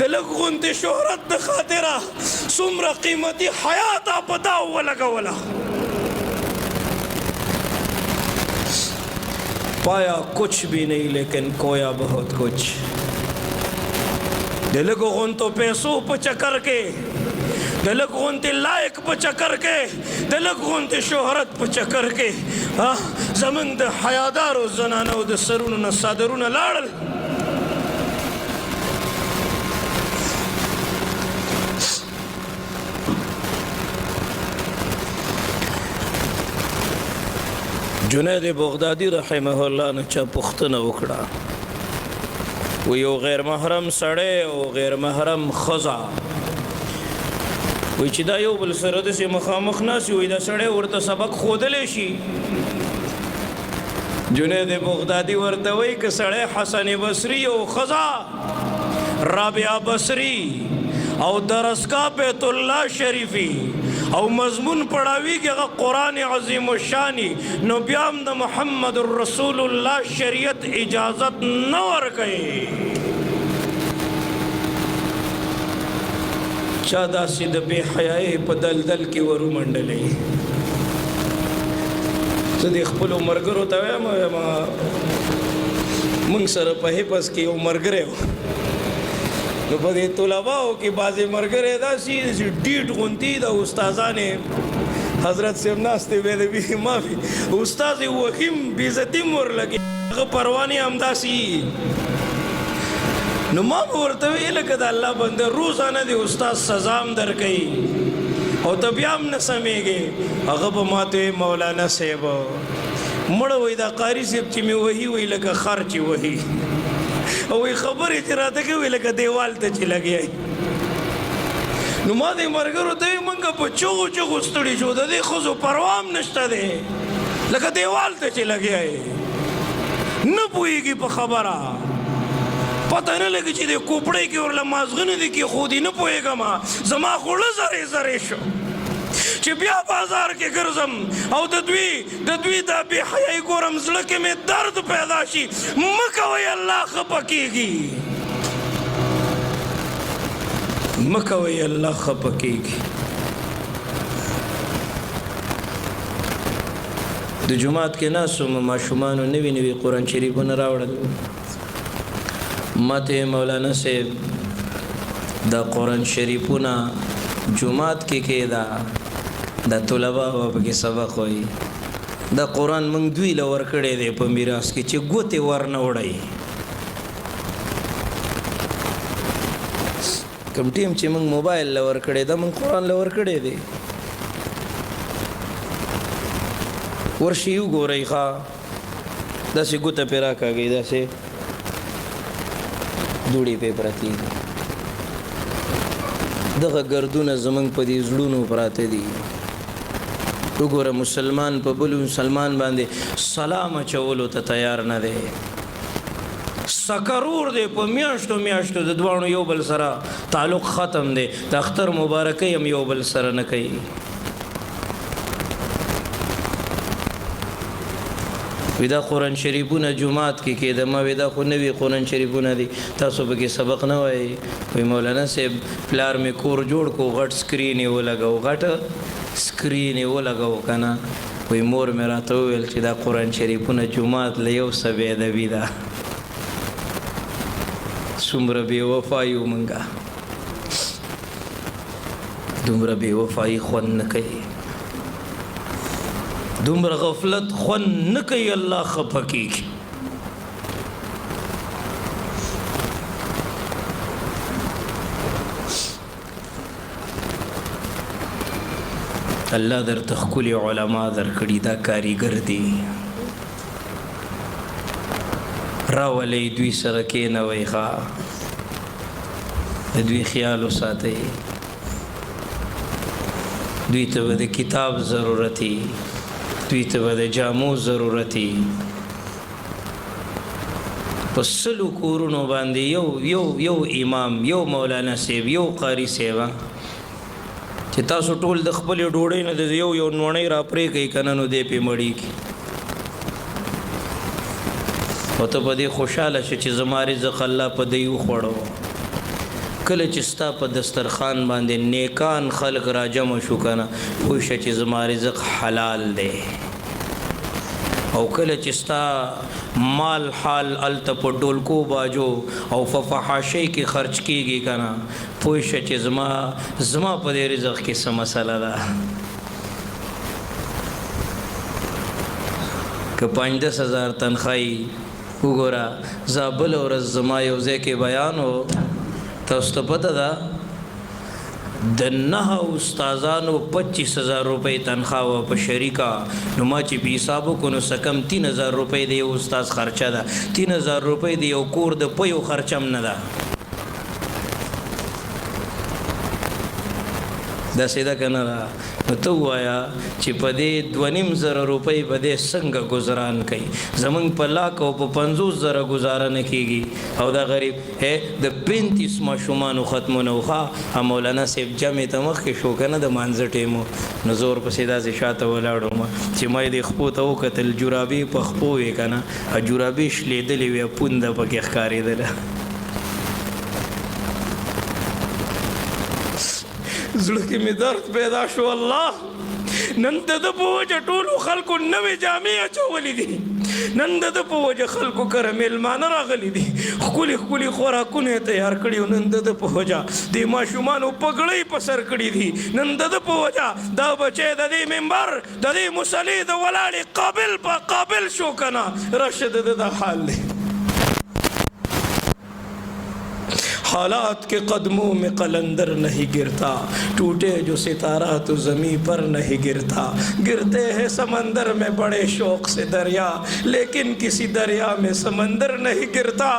دلک غنتی شهرت د خاطره څومره قیمتي حیات په دا ولګوله पाया कुछ भी नहीं लेकिन खोया बहुत कुछ दिल को गुन तो पैसों पर चक्कर के दिल को गुन लायक पर चक्कर के दिल को गुन शोहरत पर चक्कर के जमीन द हयादार और जनाना द सरून न सादरून लाड़ जुनैद बगदादी रहमहुल्लाह ने चा पुख्तन उकड़ा वो यो गैर महरम सड़े ओ गैर महरम खजा वो चिदा यो बल सरद से मखामख नासी वो सड़े वर्त सबक खोदले शी जुनैद बगदादी वर्त वही के सड़े हसन बसरी ओ खजा राबिया बसरी और दरसका बैतुल्लाह शरीफी और मजमून पढ़ावी कि अगर कुरान अजीम शानी नो ब्याम द मोहम्मद रसूलुल्लाह शरीयत इजाज़त न वर्कए चादा सिद बेहयाए पदल दल की वरु मंडले तो देख पलो मरगर होता है मंग सर पहे पस की वो मरगरे हो तो पदे तुलबाओ की बाज़े मरगरे दासी डीट गुंती दा उस्ताज़ाने हज़रत से नास्ते वेदे भी माफ़ी उस्ताज़ वकीम बेइज्जती मोर लगे परवानी हमदासी नुमाम वर्तवे लकद अल्लाह बंदे रोज़ाना दे उस्ताज़ सज़ाम दर कई और तबियाम न समेगे अगब माते मौलाना सेब मड़ वही दा कारी सेब चिमी वही लगा खर्ची वही वही खबर इतराते के वे लगा देवाल ते चिला गया नुमादे मरगर होते ही मंगा बच्चों को स्तड़ी जो दे खुद परवाम नश्ता दे लगा देवाल ते चिला गया न पुएगी पर खबरा पता न लगे चीज़ें कुपड़े की और लमाज़गने दी की खुदी न पुएगा माँ जमा खुला ज़रे ज़रे शो चिबिया बाजार के गर्जम और दद्वी दा बेहयाई गोरम ज़लके में दर्द पैदाशी मकवे अल्लाह खपकेगी मकवे अल्लाह खपकेगी द जुमात के नासु माशुमानो नवी नवी कुरान शरीफ न रावड़ल मते मौलाना से द कुरान शरीफुना जुमात के केदा दा तुलबा बाप के सबक होई दा कुरान मंग दुई लवर कड़े दे पर मिरास के चे गोते वर न उड़ाई कम टीम चे मंग मोबाइल लवर कड़े दा मंग कुरान लवर कड़े दे वर्षी यू गो रही खा दा से गोता पे रखा गई दा से दूड़ी पे प्रती दगा गर्दून जमंग पदी जुड़ून पराते दी उगोरा मुसलमान पर बोलू मुसलमान बांधे सलाम चवलो तो तैयार न दे सकरूर दे पर म्याश्तो दद्वाणु योबल सरा ताल्लुक ख़त्म दे तख्तर मुबारक हम योबल सरा न कही विदा कुरान शरीफुना जुमात की केदमा विदा खुनवी कुरान शरीफुना दी तासुब के सबक न वाई कोई मौलाना से प्लार में कोर जोड़ को घट स्क्रीन वो लगाओ घट स्क्रीन वो लगाओ कना कोई मोर मेरा तो वेल चिदा कुरान शरीफुना जुमात ले सबे दबीदा सुमर बेवफाई मंगा दुमर बेवफाई खुन न कही दुमर गफलत खुन न कही अल्लाह खफकी अल्लाह दर तखकुल उलमा दर कड़ी दा कारीगर दी रावले दुई सरके नवई खा दुई ख्याल साथे दुई तो बदे किताब ज़रूरती दुई तो बदे जामू ज़रूरती पसलू कोरोनो बांधे यो यो यो इमाम यो मौलाना सेब यो कारी सेवा चिता सुटोल दखपल डोड़े न दे यो यो नोणे रापरे कई कननो दे पे मड़ी की तो पदे खुशहाल शे ची जमारे जखल्ला पदे यू खोड़ो کله چې ستا په دسترخوان باندې نیکان خلق را جمع شو کنه پوه شه چې زما رزق حلال دی او کله چې ستا مال حال الته په ډولکو باجو او په فحاشۍ کې خرچ کیږي کنه پوه شه چې زما په دې رزق کې څه مسله ده که 5-10,000 تنخواهی وګوره زه بله ورځ زما یو ځای کې بیان و تاسو ته پته ده د 9 استادانو 25,000 روپۍ تنخواه وه په شریکه نو ما چې په حساب وکړو نو څه کم 3,000 روپۍ د یو استاد خرچه ده 3,000 روپۍ د یو کور د پیو خرچه هم نه ده داسې ده که نه ده نو ته ووایه چې په دې 2,500 روپۍ به دې څنګه ګزاران کوي زمونږ په لاک او په 50,000 ګزاره نه کېږي او دا غریب د 35 ماشومانو ختمونه وښه مولانا صاحب جمع ته مخکې شو که نه د مانځه ټیمو نو زه ورپسې داسې شاته ولاړم چې ما یې دې خپو ته وکتل جرابې په خپو وې که نه جرابې شلېدلې وې پونده پکې ښکارېدله زړه کې مې درد پیدا شو الله نن د ده په وجه ټولو خلکو نوې جامې اچولې دي نن د ده په وجه خلکو کره میلمانه راغلي دي ښکلي ښکلي خوراکونه یې تیار کړي او نن د ده په وجه دې ماشومانو پګړۍ په سر کړي دي نن د ده په وجه دا بچی د دې ممبر د دې مصلي د ولاړې قابل په قابل شو که نه راشه د ده دا حال دی हालात के कदमों में कलंदर नहीं गिरता टूटे जो सितारा तो ज़मीं पर नहीं गिरता गिरते हैं समंदर में बड़े शौक़ से दरिया लेकिन किसी दरिया में समंदर नहीं गिरता